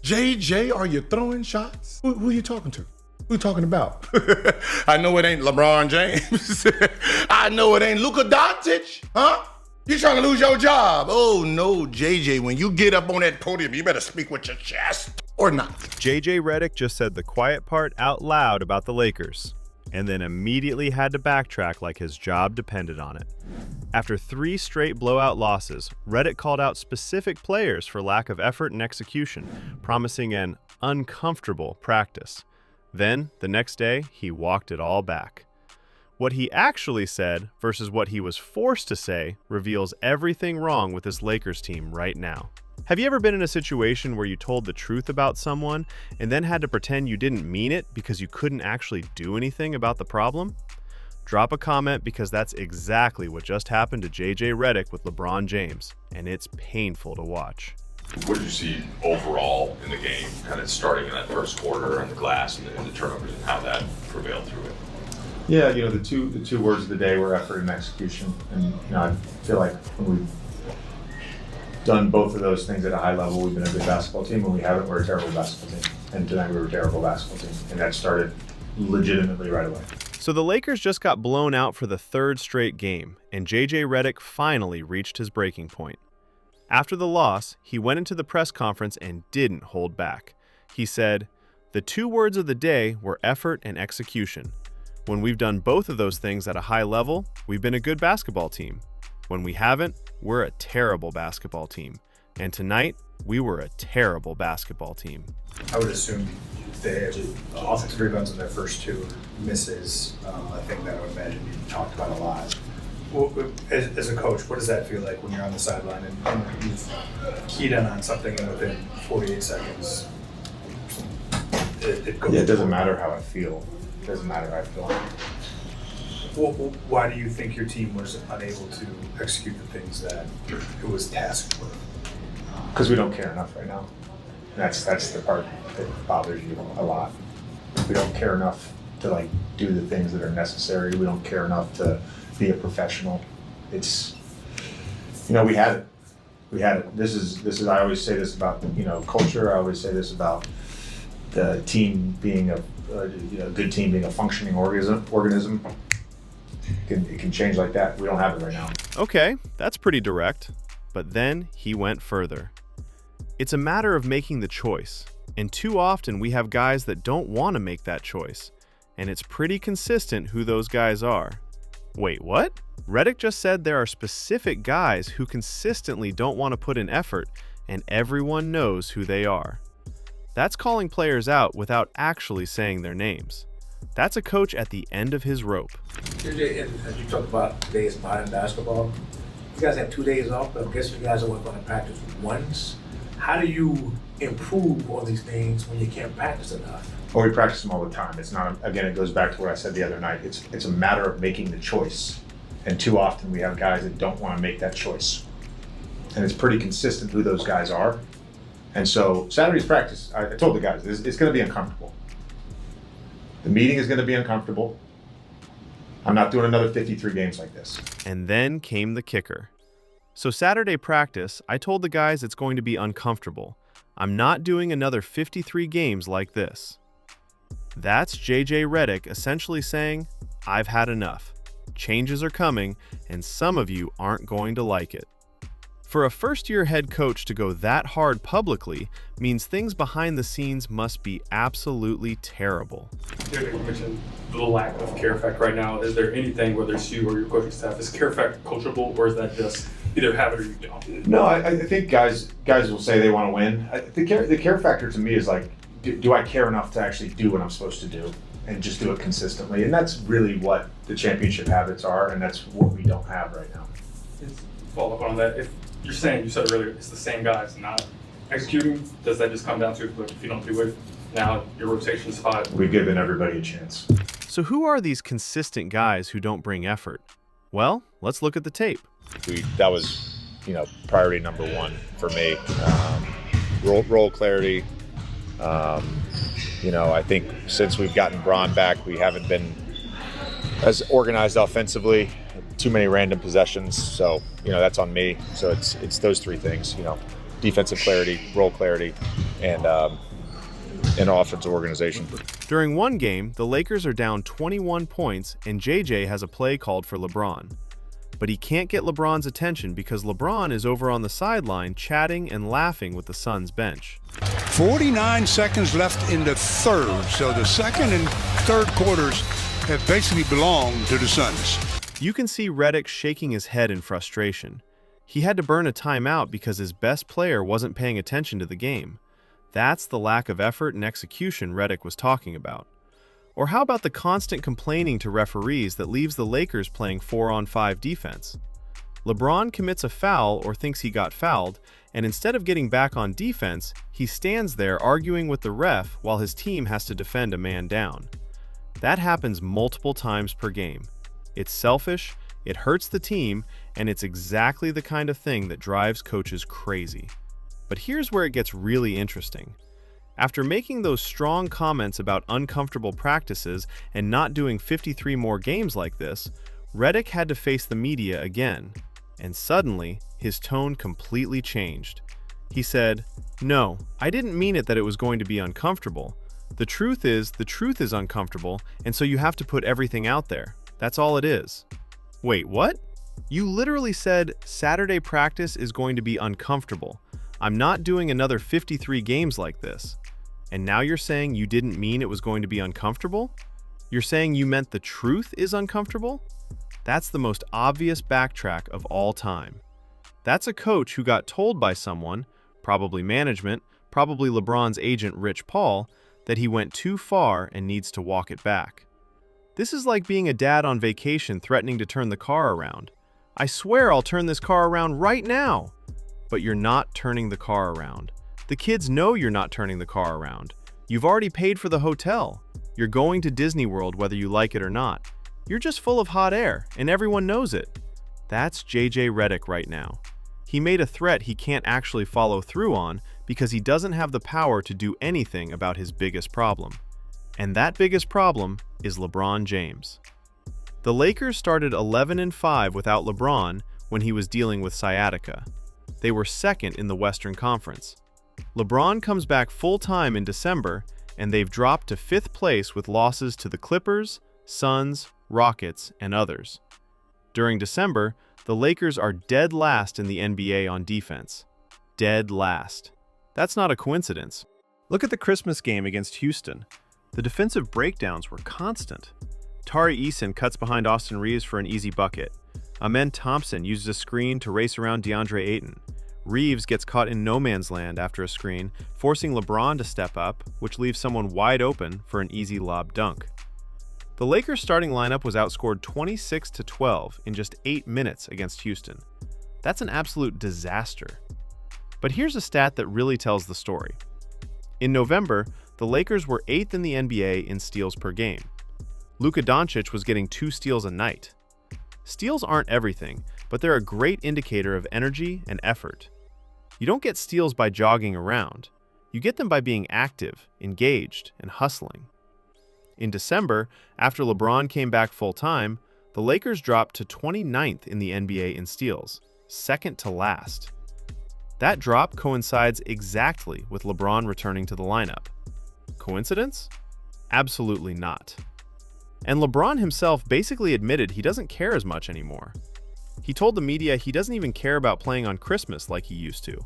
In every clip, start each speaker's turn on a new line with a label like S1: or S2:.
S1: JJ, are you throwing shots? Who are you talking to? Who you talking about? I know it ain't LeBron James. I know it ain't Luka Doncic, huh? You trying to lose your job? Oh no, JJ, when you get up on that podium, you better speak with your chest or not.
S2: JJ Redick just said the quiet part out loud about the Lakers, and then immediately had to backtrack like his job depended on it. After 3 straight blowout losses, Redick called out specific players for lack of effort and execution, promising an uncomfortable practice. Then, the next day, he walked it all back. What he actually said versus what he was forced to say reveals everything wrong with this Lakers team right now. Have you ever been in a situation where you told the truth about someone and then had to pretend you didn't mean it because you couldn't actually do anything about the problem? Drop a comment because that's exactly what just happened to JJ Redick with LeBron James, and it's painful to watch.
S3: What did you see overall in the game, kind of starting in that first quarter on the glass and the turnovers and how that prevailed through it?
S4: Yeah, the two words of the day were effort and execution. And I feel like when we've done both of those things at a high level, we've been a good basketball team. When we haven't, we're a terrible basketball team. And tonight we were a terrible basketball team. And that started legitimately right away.
S2: So the Lakers just got blown out for the 3rd straight game, and JJ Redick finally reached his breaking point. After the loss, he went into the press conference and didn't hold back. He said, "The 2 words of the day were effort and execution. When we've done both of those things at a high level, we've been a good basketball team. When we haven't, we're a terrible basketball team. And tonight, we were a terrible basketball team."
S5: I would assume the offensive rebounds in their first 2 misses, a thing that I would imagine you talked about a lot. Well, as a coach, what does that feel like when you're on the sideline and you've keyed in on something and within 48 seconds it goes?
S4: Yeah, it doesn't matter how I feel. It doesn't matter how I feel.
S5: Well, why do you think your team was unable to execute the things that it was tasked with?
S4: Because we don't care enough right now. That's the part that bothers you a lot. We don't care enough to do the things that are necessary. We don't care enough to be a professional. It's, we had it. We had it. This is. I always say this about culture. I always say this about the team being a good team being a functioning organism. It can change like that. We don't have it right now.
S2: Okay, that's pretty direct. But then he went further. It's a matter of making the choice. And too often we have guys that don't want to make that choice. And it's pretty consistent who those guys are. Wait, what? Redick just said there are specific guys who consistently don't want to put in effort, and everyone knows who they are. That's calling players out without actually saying their names. That's a coach at the end of his rope.
S6: JJ, as you talked about today's modern basketball, you guys have 2 days off, but I guess you guys are going to practice once. How do you improve on these things when you can't practice enough?
S4: Well, we practice them all the time. It's not, again, it goes back to what I said the other night. It's a matter of making the choice. And too often we have guys that don't want to make that choice. And it's pretty consistent who those guys are. And so Saturday's practice, I told the guys, it's going to be uncomfortable. The meeting is going to be uncomfortable. I'm not doing another 53 games like this.
S2: And then came the kicker. So Saturday practice, I told the guys it's going to be uncomfortable. I'm not doing another 53 games like this. That's JJ Redick essentially saying, I've had enough. Changes are coming, and some of you aren't going to like it. For a first-year head coach to go that hard publicly means things behind the scenes must be absolutely terrible.
S7: You mentioned the lack of care factor right now. Is there anything, whether it's you or your coaching staff, is care factor coachable, or is that just either have it or you don't?
S4: No, I think guys will say they want to win. The care factor to me is like, do I care enough to actually do what I'm supposed to do and just do it consistently? And that's really what the championship habits are, and that's what we don't have right now.
S7: Just follow up on that. If you're saying, you said earlier, it's the same guys not executing, does that just come down to, like, if you don't do it, now your rotation is 5?
S4: We've given everybody a chance.
S2: So who are these consistent guys who don't bring effort? Well, let's look at the tape.
S8: That was, priority number 1 for me. Role clarity. I think since we've gotten Braun back, we haven't been as organized offensively. Too many random possessions, so that's on me. So it's those 3 things. defensive clarity, role clarity, and offensive organization.
S2: During one game, the Lakers are down 21 points and JJ has a play called for LeBron. But he can't get LeBron's attention because LeBron is over on the sideline chatting and laughing with the Suns bench.
S9: 49 seconds left in the third, so the second and third quarters have basically belonged to the Suns.
S2: You can see Redick shaking his head in frustration. He had to burn a timeout because his best player wasn't paying attention to the game. That's the lack of effort and execution Redick was talking about. Or how about the constant complaining to referees that leaves the Lakers playing 4-on-5 defense? LeBron commits a foul or thinks he got fouled, and instead of getting back on defense, he stands there arguing with the ref while his team has to defend a man down. That happens multiple times per game. It's selfish, it hurts the team, and it's exactly the kind of thing that drives coaches crazy. But here's where it gets really interesting. After making those strong comments about uncomfortable practices and not doing 53 more games like this, Redick had to face the media again. And suddenly, his tone completely changed. He said, "No, I didn't mean it that it was going to be uncomfortable. The truth is uncomfortable, and so you have to put everything out there. That's all it is." Wait, what? You literally said Saturday practice is going to be uncomfortable. I'm not doing another 53 games like this. And now you're saying you didn't mean it was going to be uncomfortable? You're saying you meant the truth is uncomfortable? That's the most obvious backtrack of all time. That's a coach who got told by someone, probably management, probably LeBron's agent Rich Paul, that he went too far and needs to walk it back. This is like being a dad on vacation threatening to turn the car around. I swear I'll turn this car around right now. But you're not turning the car around. The kids know you're not turning the car around. You've already paid for the hotel. You're going to Disney World whether you like it or not. You're just full of hot air, and everyone knows it. That's JJ Redick right now. He made a threat he can't actually follow through on because he doesn't have the power to do anything about his biggest problem. And that biggest problem is LeBron James. The Lakers started 11-5 without LeBron when he was dealing with sciatica. They were second in the Western Conference. LeBron comes back full-time in December, and they've dropped to 5th place with losses to the Clippers, Suns, Rockets, and others. During December, the Lakers are dead last in the NBA on defense. Dead last. That's not a coincidence. Look at the Christmas game against Houston. The defensive breakdowns were constant. Tari Eason cuts behind Austin Reeves for an easy bucket. Amen Thompson uses a screen to race around DeAndre Ayton. Reeves gets caught in no man's land after a screen, forcing LeBron to step up, which leaves someone wide open for an easy lob dunk. The Lakers' starting lineup was outscored 26-12 in just 8 minutes against Houston. That's an absolute disaster. But here's a stat that really tells the story. In November, the Lakers were 8th in the NBA in steals per game. Luka Doncic was getting 2 steals a night. Steals aren't everything, but they're a great indicator of energy and effort. You don't get steals by jogging around. You get them by being active, engaged, and hustling. In December, after LeBron came back full-time, the Lakers dropped to 29th in the NBA in steals, second to last. That drop coincides exactly with LeBron returning to the lineup. Coincidence? Absolutely not. And LeBron himself basically admitted he doesn't care as much anymore. He told the media he doesn't even care about playing on Christmas like he used to.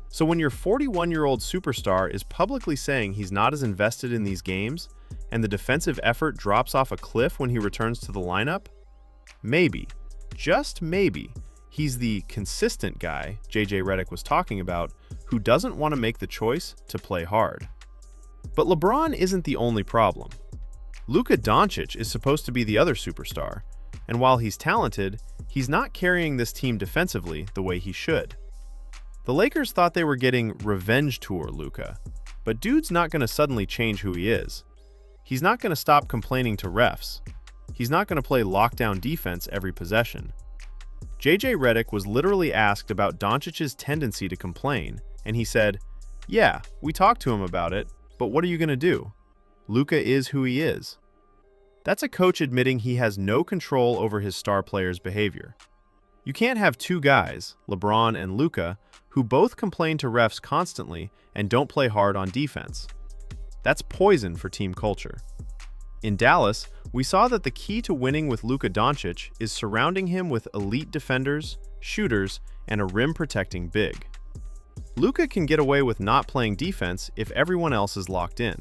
S2: So when your 41-year-old superstar is publicly saying he's not as invested in these games, and the defensive effort drops off a cliff when he returns to the lineup, maybe, just maybe, he's the consistent guy JJ Redick was talking about who doesn't want to make the choice to play hard. But LeBron isn't the only problem. Luka Doncic is supposed to be the other superstar, and while he's talented, he's not carrying this team defensively the way he should. The Lakers thought they were getting revenge tour Luka, but dude's not going to suddenly change who he is. He's not going to stop complaining to refs. He's not going to play lockdown defense every possession. JJ Redick was literally asked about Doncic's tendency to complain, and he said, "Yeah, we talked to him about it, but what are you going to do? Luka is who he is." That's a coach admitting he has no control over his star players' behavior. You can't have two guys, LeBron and Luka, who both complain to refs constantly and don't play hard on defense. That's poison for team culture. In Dallas, we saw that the key to winning with Luka Doncic is surrounding him with elite defenders, shooters, and a rim-protecting big. Luka can get away with not playing defense if everyone else is locked in.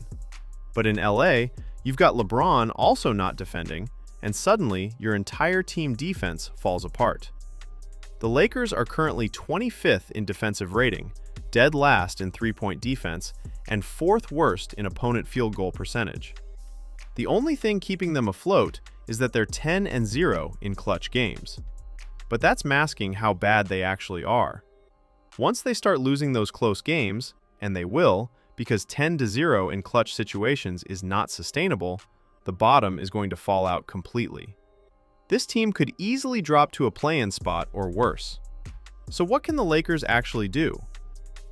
S2: But in LA, you've got LeBron also not defending, and suddenly your entire team defense falls apart. The Lakers are currently 25th in defensive rating, dead last in three-point defense, and 4th worst in opponent field goal percentage. The only thing keeping them afloat is that they're 10-0 in clutch games. But that's masking how bad they actually are. Once they start losing those close games, and they will, because 10-0 in clutch situations is not sustainable, the bottom is going to fall out completely. This team could easily drop to a play-in spot or worse. So what can the Lakers actually do?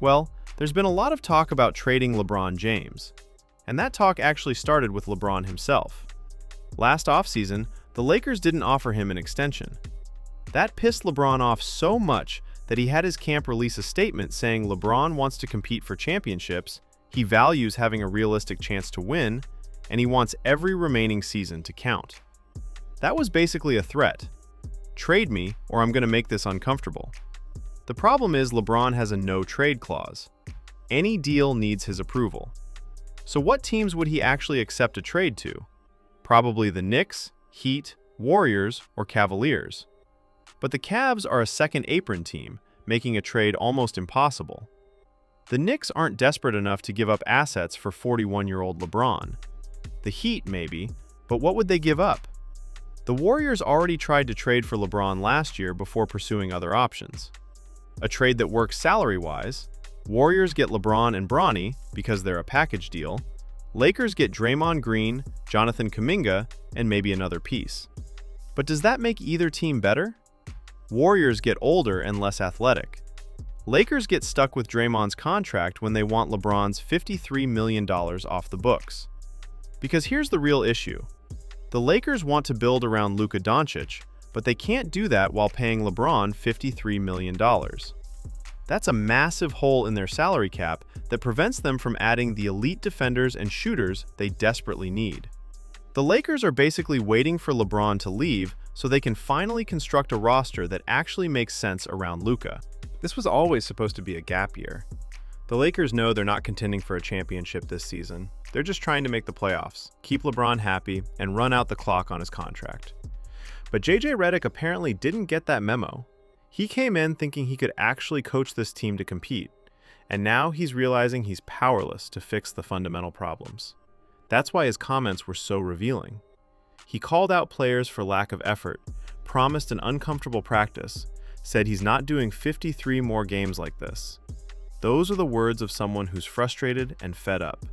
S2: Well, there's been a lot of talk about trading LeBron James. And that talk actually started with LeBron himself. Last offseason, the Lakers didn't offer him an extension. That pissed LeBron off so much that he had his camp release a statement saying LeBron wants to compete for championships, he values having a realistic chance to win, and he wants every remaining season to count. That was basically a threat. Trade me, or I'm going to make this uncomfortable. The problem is LeBron has a no-trade clause. Any deal needs his approval. So what teams would he actually accept a trade to? Probably the Knicks, Heat, Warriors, or Cavaliers. But the Cavs are a second apron team, making a trade almost impossible. The Knicks aren't desperate enough to give up assets for 41-year-old LeBron. The Heat, maybe, but what would they give up? The Warriors already tried to trade for LeBron last year before pursuing other options. A trade that works salary-wise: Warriors get LeBron and Bronny because they're a package deal. Lakers get Draymond Green, Jonathan Kuminga, and maybe another piece. But does that make either team better? Warriors get older and less athletic. Lakers get stuck with Draymond's contract when they want LeBron's $53 million off the books. Because here's the real issue. The Lakers want to build around Luka Doncic, but they can't do that while paying LeBron $53 million. That's a massive hole in their salary cap that prevents them from adding the elite defenders and shooters they desperately need. The Lakers are basically waiting for LeBron to leave so they can finally construct a roster that actually makes sense around Luka. This was always supposed to be a gap year. The Lakers know they're not contending for a championship this season. They're just trying to make the playoffs, keep LeBron happy, and run out the clock on his contract. But JJ Redick apparently didn't get that memo. He came in thinking he could actually coach this team to compete, and now he's realizing he's powerless to fix the fundamental problems. That's why his comments were so revealing. He called out players for lack of effort, promised an uncomfortable practice, said he's not doing 53 more games like this. Those are the words of someone who's frustrated and fed up.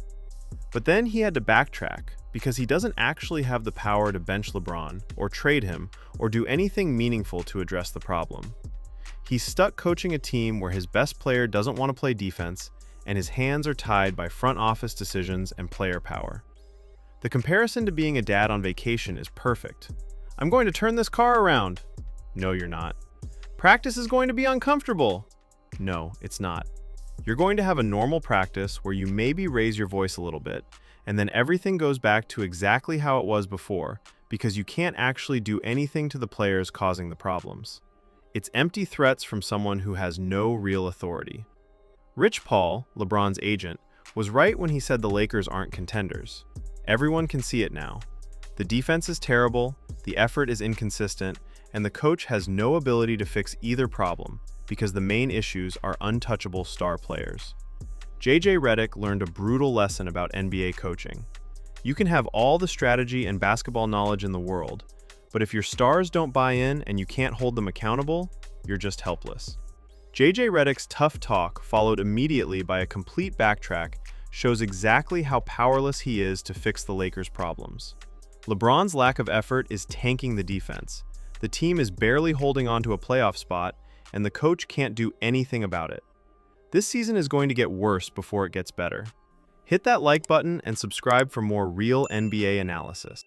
S2: But then he had to backtrack because he doesn't actually have the power to bench LeBron or trade him or do anything meaningful to address the problem. He's stuck coaching a team where his best player doesn't want to play defense and his hands are tied by front office decisions and player power. The comparison to being a dad on vacation is perfect. I'm going to turn this car around. No, you're not. Practice is going to be uncomfortable. No, it's not. You're going to have a normal practice where you maybe raise your voice a little bit, and then everything goes back to exactly how it was before because you can't actually do anything to the players causing the problems. It's empty threats from someone who has no real authority. Rich Paul, LeBron's agent, was right when he said the Lakers aren't contenders. Everyone can see it now. The defense is terrible, the effort is inconsistent, and the coach has no ability to fix either problem because the main issues are untouchable star players. JJ Redick learned a brutal lesson about NBA coaching. You can have all the strategy and basketball knowledge in the world, but if your stars don't buy in and you can't hold them accountable, you're just helpless. JJ Redick's tough talk, followed immediately by a complete backtrack, shows exactly how powerless he is to fix the Lakers' problems. LeBron's lack of effort is tanking the defense. The team is barely holding on to a playoff spot, and the coach can't do anything about it. This season is going to get worse before it gets better. Hit that like button and subscribe for more real NBA analysis.